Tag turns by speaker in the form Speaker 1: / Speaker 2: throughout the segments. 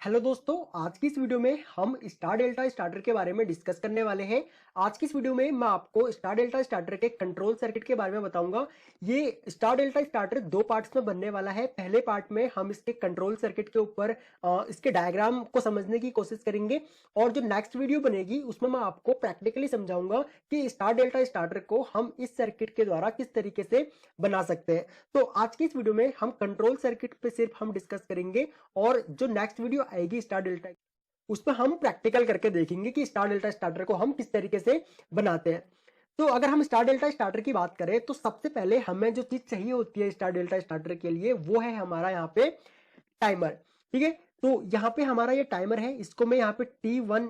Speaker 1: Hello दोस्तों, आज की इस वीडियो में हम स्टार डेल्टा स्टार्टर के बारे में डिस्कस करने वाले हैं। आज की इस वीडियो में मैं आपको स्टार डेल्टा स्टार्टर के कंट्रोल सर्किट के बारे में बताऊंगा। ये स्टार डेल्टा स्टार्टर दो पार्ट्स में बनने वाला है। पहले पार्ट में हम इसके कंट्रोल सर्किट के ऊपर इसके डायग्राम को समझने की कोशिश करेंगे और जो नेक्स्ट वीडियो बनेगी उसमें मैं आपको प्रैक्टिकली समझाऊंगा कि स्टार डेल्टा स्टार्टर को हम इस सर्किट के द्वारा किस तरीके से बना सकते हैं। तो आज की इस वीडियो में हम कंट्रोल सर्किट पे सिर्फ हम डिस्कस करेंगे और जो नेक्स्ट वीडियो आएगी स्टार डेल्टा, उसमें हम प्रैक्टिकल करके देखेंगे कि स्टार डेल्टा स्टार्टर को हम किस तरीके से बनाते हैं। तो अगर हम स्टार डेल्टा स्टार्टर की बात करें तो सबसे पहले हमें जो चीज चाहिए होती है स्टार डेल्टा स्टार्टर के लिए वो है हमारा यहाँ पे टाइमर। ठीक है, तो यहाँ पे हमारा ये टाइमर है, इसको मैं यहाँ पे T1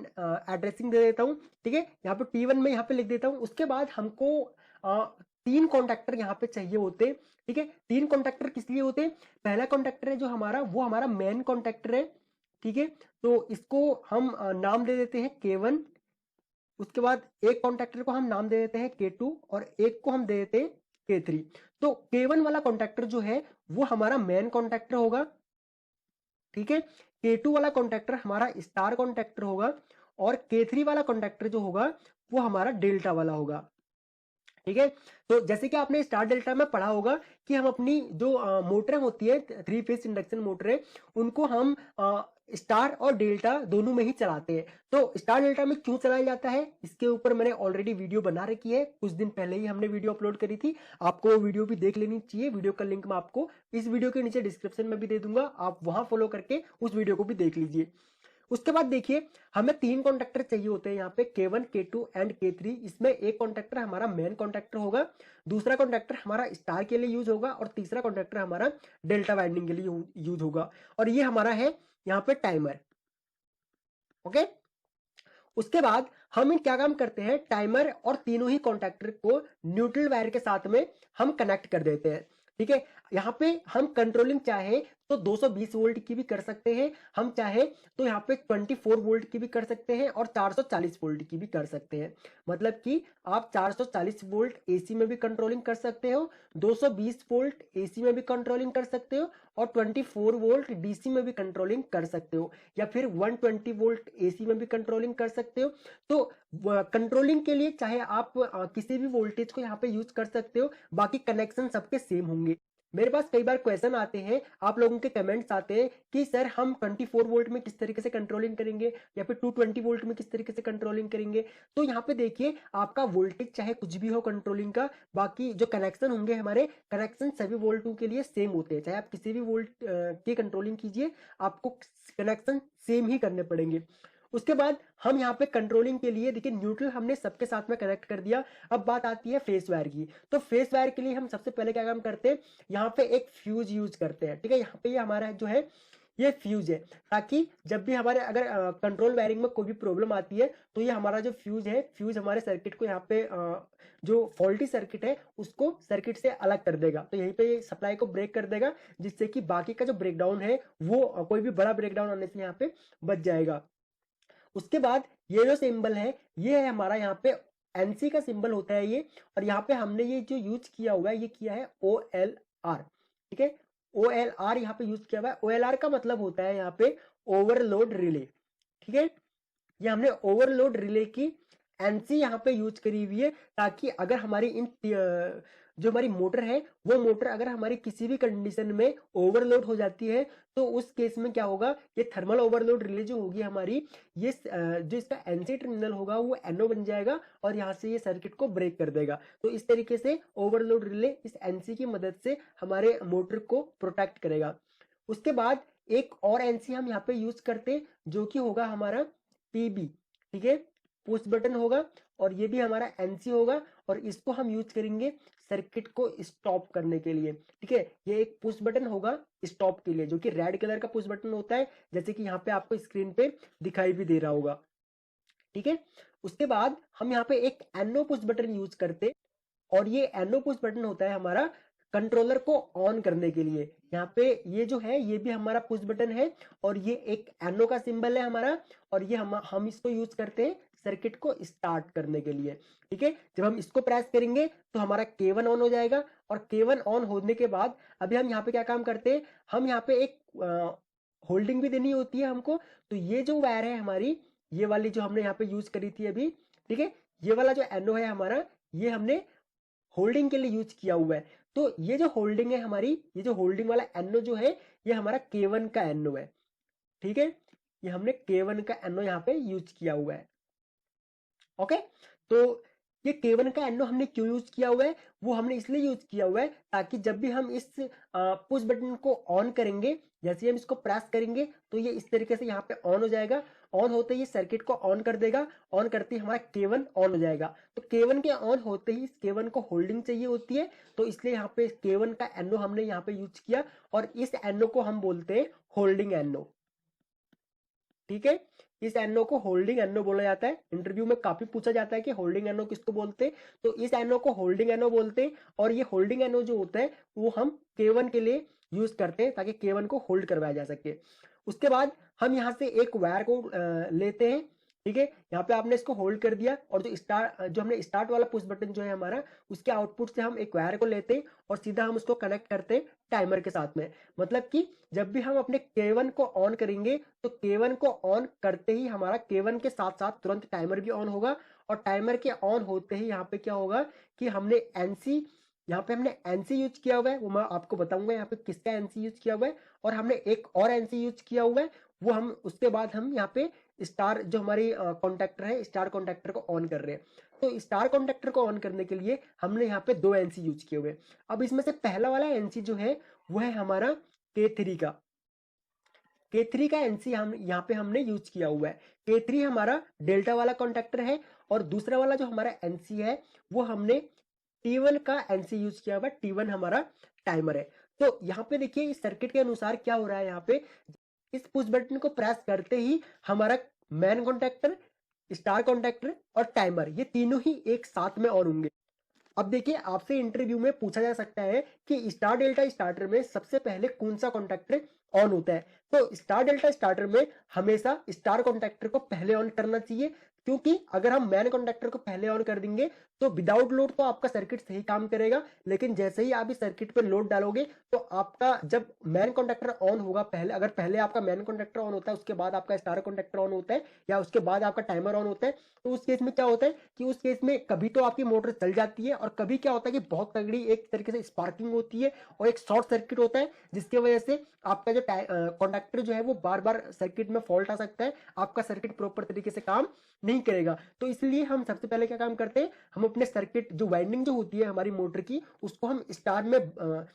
Speaker 1: एड्रेसिंग दे देता हूँ। ठीक है, यहाँ पे T1 में यहाँ पे लिख देता हूँ। उसके बाद हमको तीन कॉन्टेक्टर यहाँ पे चाहिए होते हैं। ठीक है, तीन कॉन्टेक्टर किस लिए होते हैं? पहला कॉन्टेक्टर है जो हमारा, वो हमारा मेन कॉन्टेक्टर है। ठीक है, तो इसको हम नाम दे देते हैं K1। उसके बाद एक कॉन्टेक्टर को हम नाम दे देते हैं K2 और एक को हम दे देते हैं K3। तो K1 वाला कॉन्टेक्टर जो है वो हमारा मेन कॉन्टेक्टर होगा। ठीक है, K2 वाला कॉन्टेक्टर हमारा स्टार कॉन्टेक्टर होगा और K3 वाला कॉन्टेक्टर जो होगा वो हमारा डेल्टा वाला होगा। ठीक है, तो जैसे कि आपने स्टार डेल्टा में पढ़ा होगा कि हम अपनी जो मोटरें होती है, थ्री फेज इंडक्शन मोटरें, उनको हम स्टार और डेल्टा दोनों में ही चलाते हैं। तो स्टार डेल्टा में क्यों चलाया जाता है इसके ऊपर मैंने ऑलरेडी वीडियो बना रखी है, कुछ दिन पहले ही हमने वीडियो अपलोड करी थी। आपको वो वीडियो भी देख लेनी चाहिए। वीडियो का लिंक मैं आपको इस वीडियो के नीचे डिस्क्रिप्शन में भी दे दूंगा, आप वहां फॉलो करके उस वीडियो को भी देख लीजिए। उसके बाद देखिए, हमें तीन कॉन्टेक्टर चाहिए होते हैं यहाँ पे K1, K2 एंड K3। इसमें एक कॉन्टेक्टर हमारा मेन कॉन्टेक्टर होगा, दूसरा कॉन्टेक्टर हमारा स्टार के लिए यूज होगा और तीसरा कॉन्टेक्टर हमारा डेल्टा वाइंडिंग के लिए यूज होगा। और ये हमारा है यहाँ पे टाइमर। ओके, उसके बाद हम क्या काम करते हैं, टाइमर और तीनों ही कॉन्टेक्टर को न्यूट्रल वायर के साथ में हम कनेक्ट कर देते हैं। ठीक है, यहाँ पे हम कंट्रोलिंग चाहे तो 220 वोल्ट की भी कर सकते हैं, हम चाहे तो यहाँ पे 24 वोल्ट की भी कर सकते हैं और 440 वोल्ट की भी कर सकते हैं। मतलब कि आप 440 वोल्ट एसी में भी कंट्रोलिंग कर सकते हो, 220 वोल्ट एसी में भी कंट्रोलिंग कर सकते हो और 24 वोल्ट डीसी में भी कंट्रोलिंग कर सकते हो, या फिर 120 वोल्ट एसी में भी कंट्रोलिंग कर सकते हो। तो कंट्रोलिंग के लिए चाहे आप किसी भी वोल्टेज को यहाँ पे यूज कर सकते हो, बाकी कनेक्शन सबके सेम होंगे। मेरे पास कई बार क्वेश्चन आते हैं, आप लोगों के कमेंट्स आते हैं कि सर हम 24 वोल्ट में किस तरीके से कंट्रोलिंग करेंगे या फिर 220 वोल्ट में किस तरीके से कंट्रोलिंग करेंगे। तो यहाँ पे देखिए, आपका वोल्टेज चाहे कुछ भी हो कंट्रोलिंग का, बाकी जो कनेक्शन होंगे हमारे, कनेक्शन सभी वोल्टों के लिए सेम होते हैं। चाहे आप किसी भी वोल्ट की कंट्रोलिंग कीजिए, आपको कनेक्शन सेम ही करने पड़ेंगे। उसके बाद हम यहाँ पे कंट्रोलिंग के लिए देखिए, न्यूट्रल हमने सबके साथ में कनेक्ट कर दिया। अब बात आती है फेस वायर की। तो फेस वायर के लिए हम सबसे पहले क्या काम करते हैं, यहाँ पे एक फ्यूज यूज करते हैं। ठीक है, यहाँ पे ये हमारा जो है ये फ्यूज है, ताकि जब भी हमारे अगर कंट्रोल वायरिंग में कोई भी प्रॉब्लम आती है तो ये हमारा जो फ्यूज है, फ्यूज हमारे सर्किट को यहाँ पे जो फॉल्टी सर्किट है उसको सर्किट से अलग कर देगा। तो यहीं पे सप्लाई को ब्रेक कर देगा, जिससे कि बाकी का जो ब्रेकडाउन है वो कोई भी बड़ा ब्रेकडाउन आने से यहाँ पे बच जाएगा। उसके बाद ये जो सिंबल है, ये है हमारा यहाँ पे एनसी का सिंबल होता है ये, और यहाँ पे हमने ये जो यूज किया हुआ है ये किया है OLR। ठीक है, OLR यहाँ पे यूज किया हुआ है। OLR का मतलब होता है यहाँ पे ओवरलोड रिले। ठीक है, ये हमने ओवरलोड रिले की एनसी यहाँ पे यूज करी हुई है, ताकि अगर हमारी इन जो हमारी मोटर है वो मोटर अगर हमारी किसी भी कंडीशन में ओवरलोड हो जाती है तो उस केस में क्या होगा, ये थर्मल ओवरलोड रिले जो होगी हमारी, ये जो इसका एनसी टर्मिनल होगा वो NO बन जाएगा और यहाँ से ये सर्किट को ब्रेक कर देगा। तो इस तरीके से ओवरलोड रिले इस एनसी की मदद से हमारे मोटर को प्रोटेक्ट करेगा। उसके बाद एक और एनसी हम यहाँ पे यूज करते जो कि होगा हमारा PB। ठीक है, पुश बटन होगा और ये भी हमारा एनसी होगा, और इसको हम यूज करेंगे सर्किट को स्टॉप करने के लिए। ठीक है, ये एक पुश बटन होगा स्टॉप के लिए, जो कि रेड कलर का पुश बटन होता है, जैसे कि यहाँ पे आपको स्क्रीन पे दिखाई भी दे रहा होगा। ठीक है, उसके बाद हम यहाँ पे एक NO पुश बटन यूज करते, और ये NO पुश बटन होता है हमारा कंट्रोलर को ऑन करने के लिए। यहाँ पे ये जो है ये भी हमारा पुश बटन है, और ये एक NO का सिंबल है हमारा, और ये हम इसको यूज करते हैं सर्किट को स्टार्ट करने के लिए। ठीक है, जब हम इसको प्रेस करेंगे तो हमारा K1 ऑन हो जाएगा, और K1 ऑन होने के बाद अभी हम यहाँ पे क्या काम करते हैं, हम यहाँ पे एक होल्डिंग भी देनी होती है हमको। तो ये जो वायर है हमारी, ये वाली जो हमने यहाँ पे यूज करी थी अभी, ठीक है, ये वाला जो एनओ है हमारा, ये हमने होल्डिंग के लिए यूज किया हुआ है। तो ये जो होल्डिंग है हमारी, ये जो होल्डिंग वाला एनओ जो है, ये हमारा K1 का एनओ है, ठीक है, ये हमने K1 का एनओ यहाँ पे यूज किया हुआ है। ओके, तो ये K1 का एनओ हमने क्यों यूज किया हुआ है, वो हमने इसलिए यूज किया हुआ है ताकि जब भी हम इस पुश बटन को ऑन करेंगे, जैसे हम इसको प्रेस करेंगे तो ये इस तरीके से यहाँ पे ऑन हो जाएगा। ऑन होते ही सर्किट को ऑन कर देगा, ऑन करते ही हमारा K1 ऑन हो जाएगा। तो K1 के ऑन होते ही इस K1 को होल्डिंग चाहिए होती है, तो इसलिए यहाँ पे K1 का एनओ हमने यहाँ पे यूज किया, और इस एनओ को हम बोलते हैं होल्डिंग एनओ, ठीक है। इस एनओ को होल्डिंग एनओ बोला जाता है। इंटरव्यू में काफी पूछा जाता है कि होल्डिंग एनओ किसको बोलते हैं, तो इस एनओ को होल्डिंग एनओ बोलते हैं। और ये होल्डिंग एनओ जो होता है वो हम K1 के लिए यूज करते हैं ताकि K1 को होल्ड करवाया जा सके। उसके बाद हम यहाँ से एक वायर को लेते हैं, ठीक है, यहाँ पे आपने इसको होल्ड कर दिया, और जो हमने स्टार्ट वाला पुश बटन जो है हमारा, उसके आउटपुट से हम एक वायर को लेते हैं और सीधा हम उसको कनेक्ट करते हैं टाइमर के साथ में। मतलब कि जब भी हम अपने K1 को ऑन करेंगे तो K1 को ऑन करते ही हमारा K1 के साथ साथ तुरंत टाइमर भी ऑन होगा, और टाइमर के ऑन होते ही यहाँ पे क्या होगा कि हमने एनसी, यहाँ पे हमने एनसी यूज किया हुआ है, वो मैं आपको बताऊंगा यहाँ पे किसका एनसी यूज किया हुआ है, और हमने एक और एनसी यूज किया हुआ है, वो हम उसके बाद हम यहाँ पे स्टार जो हमारी कॉन्टेक्टर है, स्टार कॉन्टेक्टर को ऑन कर रहे हैं। तो स्टार कॉन्टेक्टर को ऑन करने के लिए हमने यहाँ पे 2 एनसी यूज किए हुए। अब इसमें से पहला वाला एनसी जो है वो है हमारा K3 का। K3 का एनसी हम यहाँ पे हमने यूज किया हुआ है। K3 हमारा डेल्टा वाला कॉन्टेक्टर है, और दूसरा वाला जो हमारा एनसी है वो हमने T1 का एनसी यूज किया हुआ है। T1 हमारा टाइमर है। तो यहाँ पे देखिए इस सर्किट के अनुसार क्या हो रहा है, यहाँ पे इस पुश बटन को प्रेस करते ही हमारा मैन कॉन्टेक्टर, स्टार कॉन्टेक्टर और टाइमर, ये तीनों ही एक साथ में ऑन होंगे। अब देखिए आपसे इंटरव्यू में पूछा जा सकता है कि स्टार डेल्टा स्टार्टर में सबसे पहले कौन सा कॉन्टेक्टर ऑन होता है। तो स्टार डेल्टा स्टार्टर में हमेशा स्टार कॉन्टेक्टर को पहले ऑन करना चाहिए, क्योंकि अगर हम मैन कॉन्टेक्टर को पहले ऑन कर देंगे तो विदाउट लोड तो आपका सर्किट सही काम करेगा, लेकिन जैसे ही आप इस सर्किट पर लोड डालोगे तो आपका जब मैन कॉन्टेक्टर ऑन होगा, पहले अगर पहले आपका मैन कॉन्टेक्टर ऑन होता है उसके बाद आपका स्टार कॉन्टेक्टर ऑन होता है, या उसके बाद आपका टाइमर ऑन होता है, तो उस केस में क्या होता है कि उस केस में कभी तो आपकी मोटर चल जाती है, और कभी क्या होता है कि बहुत तगड़ी एक तरीके से स्पार्किंग होती है और एक शॉर्ट सर्किट होता है, जिसकी वजह से आपका जो कॉन्टेक्टर जो है वो बार बार सर्किट में फॉल्ट आ सकता है, आपका सर्किट प्रॉपर तरीके से काम नहीं करेगा। तो इसलिए हम सबसे पहले क्या काम करते हैं, हम अपने सर्किट जो वाइंडिंग जो होती है हमारी मोटर की, उसको हम स्टार में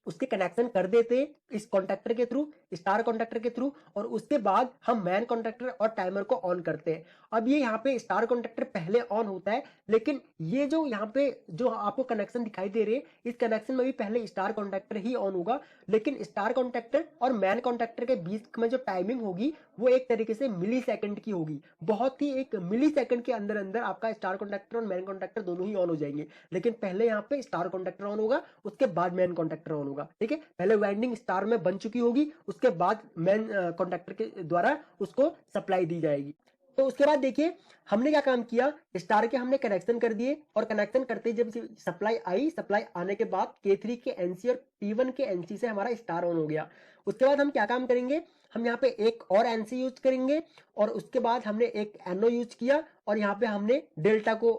Speaker 1: उसके कनेक्शन कर देते हैं इस कॉन्टेक्टर के थ्रू, स्टार कॉन्टेक्टर के थ्रू, और उसके बाद हम मैन कॉन्टेक्टर और टाइमर को ऑन करते हैं। अब ये यहाँ पे स्टार कॉन्टेक्टर पहले ऑन होता है, लेकिन ये जो यहाँ पे जो आपको कनेक्शन दिखाई दे रहे हैं, इस कनेक्शन में भी पहले स्टार कॉन्टेक्टर ही ऑन होगा, लेकिन स्टार कॉन्टेक्टर और मैन कॉन्टेक्टर के बीच में जो टाइमिंग होगी वो एक तरीके से मिली सेकंड की होगी। बहुत ही एक मिली सेकंड के अंदर अंदर आपका स्टार कॉन्टेक्टर और मैन कॉन्टेक्टर दोनों ही ऑन हो जाएंगे, लेकिन पहले यहाँ पे स्टार कॉन्टेक्टर ऑन होगा, उसके बाद मैन कॉन्टेक्टर ऑन होगा, ठीक है। पहले वाइंडिंग स्टार में बन चुकी होगी, उसके बाद मैन कॉन्टेक्टर के द्वारा उसको सप्लाई दी जाएगी। तो उसके बाद देखिए हमने क्या काम किया, स्टार के हमने कनेक्शन कर दिए, और कनेक्शन करते ही जब सप्लाई आई, सप्लाई आने के बाद K3 के एनसी और P1 के एनसी से हमारा स्टार ऑन हो गया। उसके बाद हम क्या काम करेंगे, हम यहाँ पे एक और एनसी यूज करेंगे, और उसके बाद हमने एक एनओ यूज किया, और यहाँ पे हमने डेल्टा को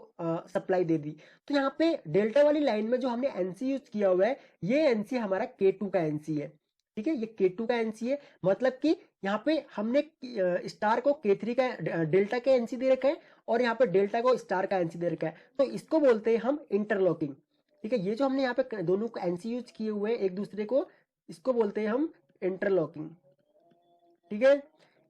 Speaker 1: सप्लाई दे दी। तो यहाँ पे डेल्टा वाली लाइन में जो हमने एनसी यूज किया हुआ है, ये एनसी हमारा K2 का एनसी है, ठीक है, ये K2 का एनसी है। मतलब कि यहाँ पे हमने स्टार को K3 का डेल्टा का एनसी दे रखा है, और यहाँ पे डेल्टा को स्टार का एनसी दे रखा है, तो इसको बोलते हैं हम इंटरलॉकिंग, ठीक है। ये जो हमने यहाँ पे दोनों को एनसी यूज किए हुए हैं एक दूसरे को, इसको बोलते हैं हम इंटरलॉकिंग, ठीक है।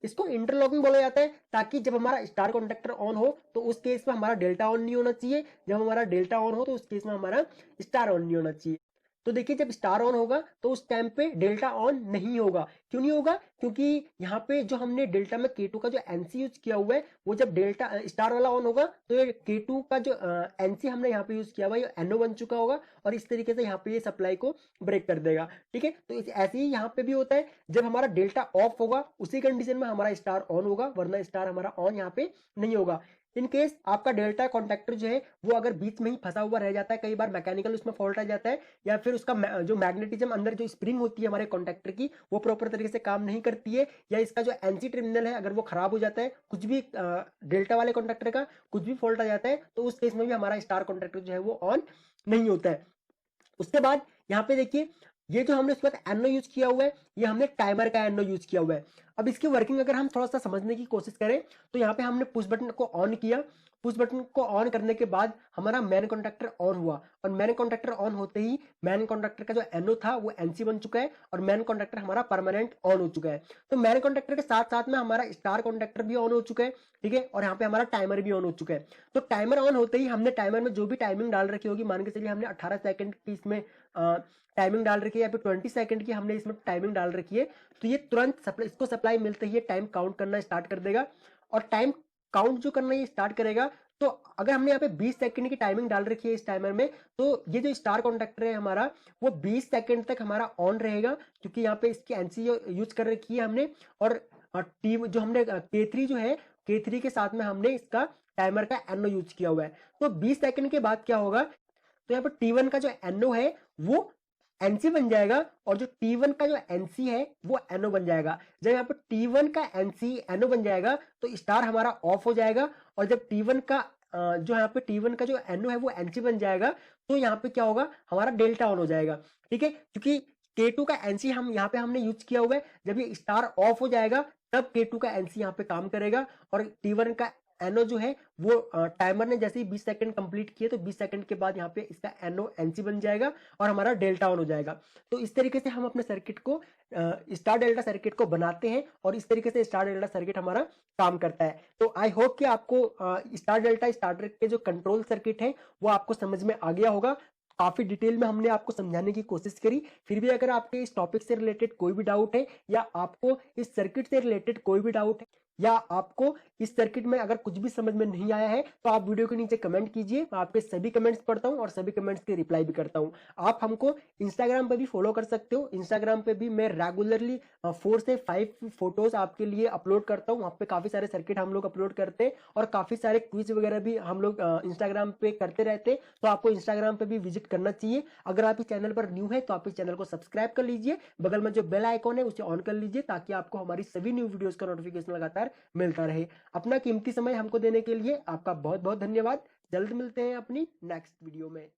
Speaker 1: इसको इंटरलॉकिंग बोला जाता है ताकि जब हमारा स्टार कॉन्टेक्टर ऑन हो तो उस केस में हमारा डेल्टा ऑन नहीं होना चाहिए, जब हमारा डेल्टा ऑन हो तो उस केस में हमारा स्टार ऑन नहीं होना चाहिए। तो देखिए जब स्टार ऑन होगा तो उस टाइम पे डेल्टा ऑन नहीं होगा। क्यों नहीं होगा, क्योंकि यहाँ पे जो हमने डेल्टा में K2 का जो एनसी यूज किया हुआ है, वो जब डेल्टा स्टार वाला ऑन होगा तो ये K2 का जो एनसी हमने यहाँ पे यूज किया हुआ है, ये एनओ बन चुका होगा, और इस तरीके से यहाँ पे ये सप्लाई को ब्रेक कर देगा, ठीक है। तो ऐसे ही यहाँ पे भी होता है, जब हमारा डेल्टा ऑफ होगा उसी कंडीशन में हमारा स्टार ऑन होगा, वरना स्टार हमारा ऑन यहाँ पे नहीं होगा। इन केस आपका डेल्टा कॉन्टैक्टर जो है वो अगर बीच में ही फंसा हुआ रह जाता है, कई बार मैकेनिकल उसमें फॉल्ट आ जाता है, या फिर उसका जो मैग्नेटिज्म अंदर जो स्प्रिंग होती है हमारे कॉन्टैक्टर की वो प्रॉपर तरीके से काम नहीं करती है, या इसका जो एनसी टर्मिनल है अगर वो खराब हो जाता है, कुछ भी डेल्टा वाले कॉन्टैक्टर का कुछ भी फॉल्ट आ जाता है, तो उस केस में भी हमारा स्टार कॉन्टैक्टर जो है वो ऑन नहीं होता है। उसके बाद यहाँ पे देखिए, ये जो हमने उसके बाद एनओ यूज किया हुआ है, ये हमने टाइमर का एनओ यूज किया हुआ है। अब इसकी वर्किंग अगर हम थोड़ा सा समझने की कोशिश करें, तो यहाँ पे हमने पुश बटन को ऑन किया, पुश बटन को ऑन करने के बाद हमारा मैन कॉन्टैक्टर ऑन हुआ, और मैन कॉन्टैक्टर ऑन होते ही मैन कॉन्टैक्टर का जो एनओ था वो एनसी बन चुका है, और मैन कॉन्टैक्टर हमारा परमानेंट ऑन हो चुका है। तो मैन कॉन्टैक्टर के साथ साथ में हमारा स्टार कॉन्टैक्टर भी ऑन हो चुका है, ठीक है, और यहाँ पे हमारा टाइमर भी ऑन हो चुका है। तो टाइमर ऑन होते ही हमने टाइमर में जो भी टाइमिंग डाल रखी होगी, मान के चलिए हमने 18 सेकंड की इसमें टाइमिंग डाल रखी है, या फिर 20 सेकंड की हमने इसमें टाइमिंग डाल रखी है, तो ये तुरंत इसको सप्लाई मिलते ही टाइम काउंट करना स्टार्ट कर देगा। और टाइम काउंट जो करना ये स्टार्ट करेगा, तो अगर हमने यहाँ पे 20 सेकंड की टाइमिंग डाल रखी है इस टाइमर में, तो ये जो स्टार कॉन्टैक्टर है हमारा वो 20 सेकंड तक हमारा ऑन रहेगा, क्योंकि यहाँ पे इसकी एनसी यूज कर रखी है हमने। और टी जो हमने K3 जो है, K3 के साथ में हमने इसका टाइमर का एनओ यूज किया हुआ है। तो 20 सेकंड के बाद क्या होगा, तो यहाँ पर T1 का जो एनओ है वो एनसी बन जाएगा, और जो T1 का जो एनसी है वो एनओ बन जाएगा। जब यहाँ पर T1 का एनसी एनओ बन जाएगा तो स्टार हमारा ऑफ हो जाएगा, और जब T1 का जो यहाँ पे T1 का जो एनओ है वो एनसी बन जाएगा, तो यहाँ पे क्या होगा, हमारा डेल्टा ऑन हो जाएगा, ठीक है, क्योंकि K2 का एनसी हम यहाँ पे हमने यूज किया हुआ है। जब ये स्टार ऑफ हो जाएगा तब K2 का एनसी यहाँ पे काम करेगा, और T1 का एनओ जो है वो टाइमर ने जैसे ही 20 सेकंड कंप्लीट किए, तो 20 सेकंड के बाद यहाँ पे इसका एनओ एनसी बन जाएगा और हमारा डेल्टा ऑन हो जाएगा। तो इस तरीके से हम अपने सर्किट को स्टार डेल्टा सर्किट को बनाते हैं, और इस तरीके से स्टार डेल्टा सर्किट हमारा काम करता है। तो आई होप कि आपको स्टार डेल्टा स्टार्टर के जो कंट्रोल सर्किट है वो आपको समझ में आ गया होगा। काफी डिटेल में हमने आपको समझाने की कोशिश करी। फिर भी अगर आपके इस टॉपिक से रिलेटेड कोई भी डाउट है, या आपको इस सर्किट से रिलेटेड कोई भी डाउट है, या आपको इस सर्किट में अगर कुछ भी समझ में नहीं आया है, तो आप वीडियो के नीचे कमेंट कीजिए। मैं आपके सभी कमेंट्स पढ़ता हूं और सभी कमेंट्स के रिप्लाई भी करता हूं। आप हमको इंस्टाग्राम पे भी फॉलो कर सकते हो। इंस्टाग्राम पे भी मैं रेगुलरली 4 से 5 फोटोज आपके लिए अपलोड करता हूं। वहां पे काफी सारे सर्किट हम लोग अपलोड करते हैं, और काफी सारे क्विज वगैरह भी हम लोग इंस्टाग्राम पे करते रहते हैं। तो आपको इंस्टाग्राम पे भी विजिट करना चाहिए। अगर आप इस चैनल पर न्यू है तो आप इस चैनल को सब्सक्राइब कर लीजिए, बगल में जो बेल आइकॉन है उसे ऑन कर लीजिए, ताकि आपको हमारी सभी न्यू वीडियोस का नोटिफिकेशन लगातार मिलता रहे। अपना कीमती समय हमको देने के लिए आपका बहुत बहुत धन्यवाद। जल्द मिलते हैं अपनी नेक्स्ट वीडियो में।